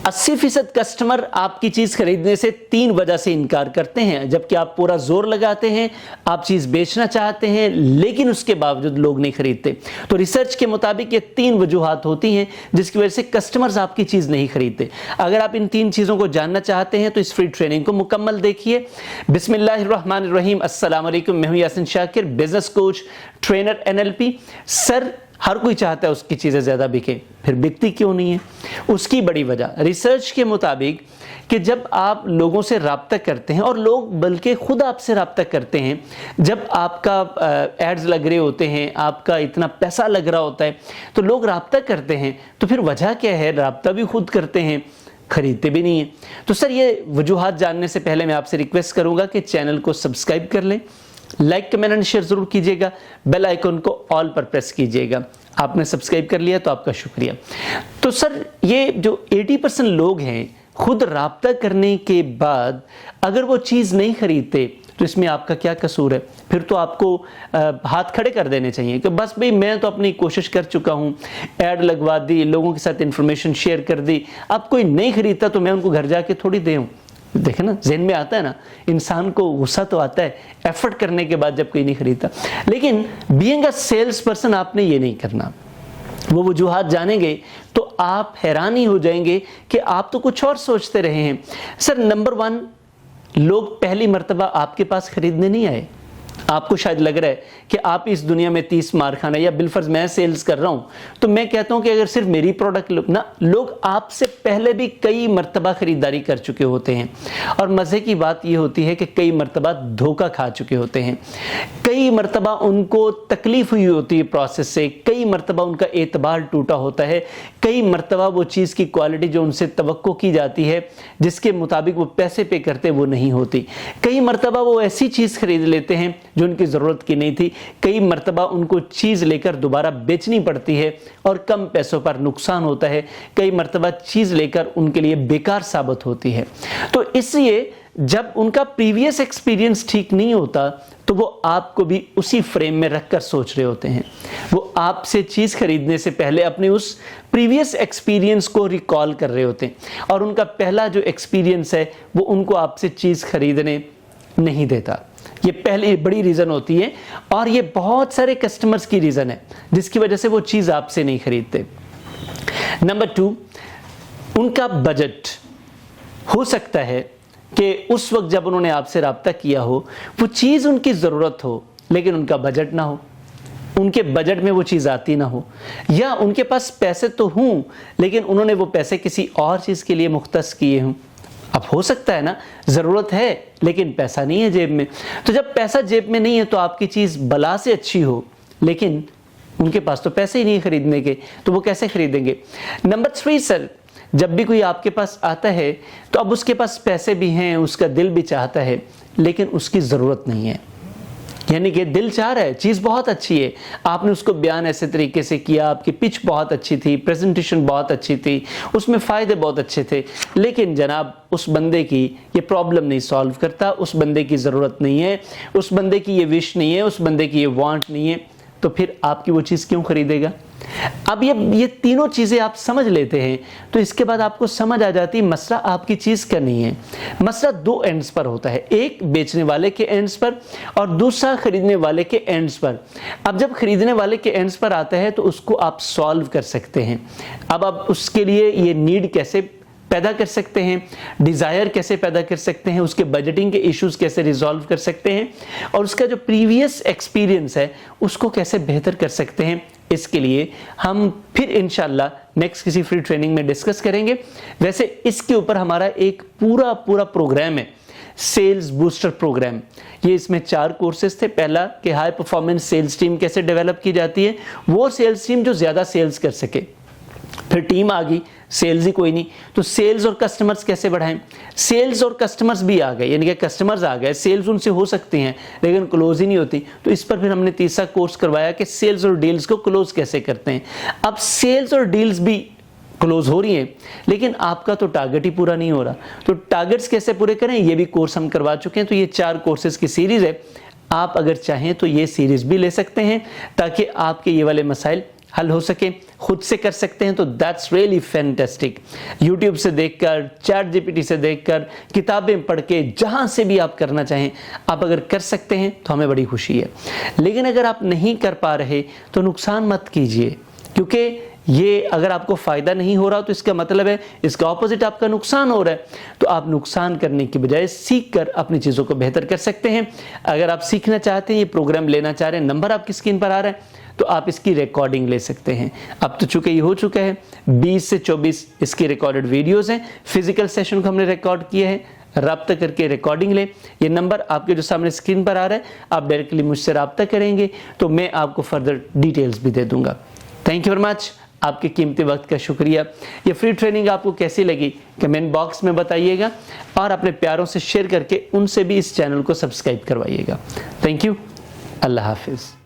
80% customer आपकी चीज खरीदने से 3 वजह से इनकार करते हैं, जबकि आप पूरा जोर लगाते हैं, आप चीज बेचना चाहते हैं, लेकिन उसके बावजूद लोग नहीं खरीदते। तो रिसर्च के मुताबिक ये 3 वजूहात होती हैं जिसकी वजह से कस्टमर्स आपकी चीज नहीं खरीदते। अगर आप इन 3 चीजों को जानना चाहते हैं तो इस फ्री ट्रेनिंग को मुकम्मल देखिए। बिस्मिल्लाहिर्रहमानिर्रहीम, अस्सलाम वालेकुम। मैं हूं Yasin Shakir, business coach, trainer, NLP। Sir, हर कोई चाहता है उसकी चीज़ें ज़्यादा बिके, फिर बिकती क्यों नहीं है? उसकी बड़ी वजह रिसर्च के मुताबिक कि जब आप लोगों से राब्ता करते हैं, और लोग बल्कि खुद आपसे राब्ता करते हैं, जब आपका एड्स लग रहे होते हैं, आपका इतना पैसा लग रहा होता है, तो लोग राब्ता करते हैं, तो फिर वजह क्या है? राब्ता भी खुद करते हैं, खरीदते भी नहीं है। तो सर, ये वजूहात जानने से पहले मैं आपसे रिक्वेस्ट करूंगा कि चैनल को सब्सक्राइब कर लें, लाइक, कमेंट एंड शेयर जरूर कीजिएगा, बेल आइकन को ऑल पर प्रेस कीजिएगा। आपने सब्सक्राइब कर लिया तो आपका शुक्रिया। तो सर, ये जो 80% लोग हैं, खुद राब्ता करने के बाद अगर वो चीज़ नहीं खरीदते तो इसमें आपका क्या कसूर है? फिर तो आपको हाथ खड़े कर देने चाहिए कि बस भाई, मैं तो अपनी कोशिश कर चुका हूँ, ऐड लगवा दी, लोगों के साथ इन्फॉर्मेशन शेयर कर दी, अब कोई नहीं खरीदता तो मैं उनको घर जाके थोड़ी दूँ। देखे ना, ज़हन में आता है ना, इंसान को गुस्सा तो आता है एफर्ट करने के बाद जब कोई नहीं खरीदता। लेकिन बीइंग अ सेल्स पर्सन आपने ये नहीं करना। वो वजूहात जानेंगे तो आप हैरान ही हो जाएंगे कि आप तो कुछ और सोचते रहे हैं। सर, नंबर 1, लोग पहली मर्तबा आपके पास खरीदने नहीं आए। आपको शायद लग रहा है कि आप इस दुनिया में 30 मार खाना, या बिलफर्ज मैं सेल्स कर रहा हूं तो मैं कहता हूं कि अगर सिर्फ मेरी प्रोडक्ट लोग आपसे पहले भी कई मर्तबा खरीदारी कर चुके होते हैं। और मज़े की बात यह होती है कि कई मर्तबा धोखा खा चुके होते हैं, कई मर्तबा उनको तकलीफ हुई होती है प्रोसेस से, कई मर्तबा उनका एतबार टूटा होता है, कई मर्तबा वो चीज़ की क्वालिटी जो उनसे तवक्को की जाती है, जिसके मुताबिक वो पैसे पे करते, वो नहीं होती। कई मर्तबा वो ऐसी चीज़ खरीद लेते हैं जो उनकी ज़रूरत की नहीं थी, कई मर्तबा उनको चीज़ लेकर दोबारा बेचनी पड़ती है और कम पैसों पर नुकसान होता है, कई मर्तबा चीज़ लेकर उनके लिए बेकार साबित होती है। तो इसलिए जब उनका प्रीवियस एक्सपीरियंस ठीक नहीं होता तो वो आपको भी उसी फ्रेम में रखकर सोच रहे होते हैं। वो आपसे चीज़ खरीदने से पहले अपने उस प्रीवियस एक्सपीरियंस को रिकॉल कर रहे होते हैं, और उनका पहला जो एक्सपीरियंस है वो उनको आपसे चीज़ खरीदने नहीं देता। ये पहली बड़ी रीज़न होती है, और ये बहुत सारे कस्टमर्स की रीज़न है जिसकी वजह से वो चीज़ आपसे नहीं खरीदते। नंबर 2, उनका बजट। हो सकता है कि उस वक्त जब उन्होंने आपसे राब्ता किया हो वो चीज़ उनकी ज़रूरत हो, लेकिन उनका बजट ना हो, उनके बजट में वो चीज़ आती ना हो, या उनके पास पैसे तो हों लेकिन उन्होंने वो पैसे किसी और चीज़ के लिए मुख्तस किए हों। अब हो सकता है ना, ज़रूरत है लेकिन पैसा नहीं है जेब में। तो जब पैसा जेब में नहीं है तो आपकी चीज़ भला से अच्छी हो, लेकिन उनके पास तो पैसे ही नहीं खरीदने के, तो वो कैसे खरीदेंगे? नंबर 3, सर, जब भी कोई आपके पास आता है तो अब उसके पास पैसे भी हैं, उसका दिल भी चाहता है, लेकिन उसकी ज़रूरत नहीं है। यानी कि दिल चाह रहा है, चीज़ बहुत अच्छी है, आपने उसको बयान ऐसे तरीके से किया, आपकी पिच बहुत अच्छी थी, प्रेजेंटेशन बहुत अच्छी थी, उसमें फ़ायदे बहुत अच्छे थे, लेकिन जनाब उस बंदे की ये प्रॉब्लम नहीं सॉल्व करता, उस बंदे की ज़रूरत नहीं है, उस बंदे की ये विश नहीं है, उस बंदे की ये वांट नहीं है, तो फिर आपकी वो चीज़ क्यों खरीदेगा? अब ये तीनों चीज़ें आप समझ लेते हैं तो इसके बाद आपको समझ आ जाती है मसला आपकी चीज़ का नहीं है। मसला 2 एंड्स पर होता है, एक बेचने वाले के एंड्स पर और दूसरा खरीदने वाले के एंड्स पर। अब जब खरीदने वाले के एंड्स पर आता है तो उसको आप सॉल्व कर सकते हैं। अब आप उसके लिए ये नीड कैसे पैदा कर सकते हैं, डिज़ायर कैसे पैदा कर सकते हैं, उसके बजटिंग के इश्यूज कैसे रिजॉल्व कर सकते हैं, और उसका जो प्रीवियस एक्सपीरियंस है उसको कैसे बेहतर कर सकते हैं, इसके लिए हम फिर इंशाल्लाह नेक्स्ट किसी फ्री ट्रेनिंग में डिस्कस करेंगे। वैसे इसके ऊपर हमारा एक पूरा प्रोग्राम है, सेल्स बूस्टर प्रोग्राम। ये इसमें 4 कोर्सेज थे। पहला कि हाई परफॉर्मेंस सेल्स टीम कैसे डेवलप की जाती है, वो सेल्स टीम जो ज़्यादा सेल्स कर सके। फिर टीम आ गई, सेल्स ही कोई नहीं, तो सेल्स और कस्टमर्स कैसे बढ़ाएं। सेल्स और कस्टमर्स भी आ गए, यानी कि कस्टमर्स आ गए, सेल्स उनसे हो सकती हैं लेकिन क्लोज ही नहीं होती, तो इस पर फिर हमने तीसरा कोर्स करवाया कि सेल्स और डील्स को क्लोज कैसे करते हैं। अब सेल्स और डील्स भी क्लोज हो रही हैं लेकिन आपका तो टारगेट ही पूरा नहीं हो रहा, तो टारगेट्स कैसे पूरे करें ये भी कोर्स हम करवा चुके हैं। तो ये 4 कोर्सेज की सीरीज़ है, आप अगर चाहें तो ये सीरीज़ भी ले सकते हैं ताकि आपके ये वाले मसाइल हल हो सके। खुद से कर सकते हैं तो दैट्स रियली फैंटास्टिक। यूट्यूब से देखकर, चैट जीपीटी से देखकर, किताबें पढ़ के, जहां से भी आप करना चाहें, आप अगर कर सकते हैं तो हमें बड़ी खुशी है। लेकिन अगर आप नहीं कर पा रहे तो नुकसान मत कीजिए, क्योंकि ये अगर आपको फायदा नहीं हो रहा तो इसका मतलब है इसका ऑपोजिट आपका नुकसान हो रहा है। तो आप नुकसान करने की बजाय सीख कर अपनी चीज़ों को बेहतर कर सकते हैं। अगर आप सीखना चाहते हैं, ये प्रोग्राम लेना चाह रहे हैं, नंबर आपकी स्क्रीन पर आ रहा है, तो आप इसकी रिकॉर्डिंग ले सकते हैं। अब तो चूंकि ये हो चुका है, 20 से 24 इसकी रिकॉर्डेड वीडियोज़ हैं। फिजिकल सेशन को हमने रिकॉर्ड किया है, राब्ता करके रिकॉर्डिंग ले। ये नंबर आपके जो सामने स्क्रीन पर आ रहा है, आप डायरेक्टली मुझसे राब्ता करेंगे तो मैं आपको फर्दर डिटेल्स भी दे दूंगा। थैंक यू वेरी मच, आपके कीमती वक्त का शुक्रिया। ये फ्री ट्रेनिंग आपको कैसी लगी कमेंट बॉक्स में बताइएगा, और अपने प्यारों से शेयर करके उनसे भी इस चैनल को सब्सक्राइब करवाइएगा। थैंक यू, अल्लाह हाफिज़।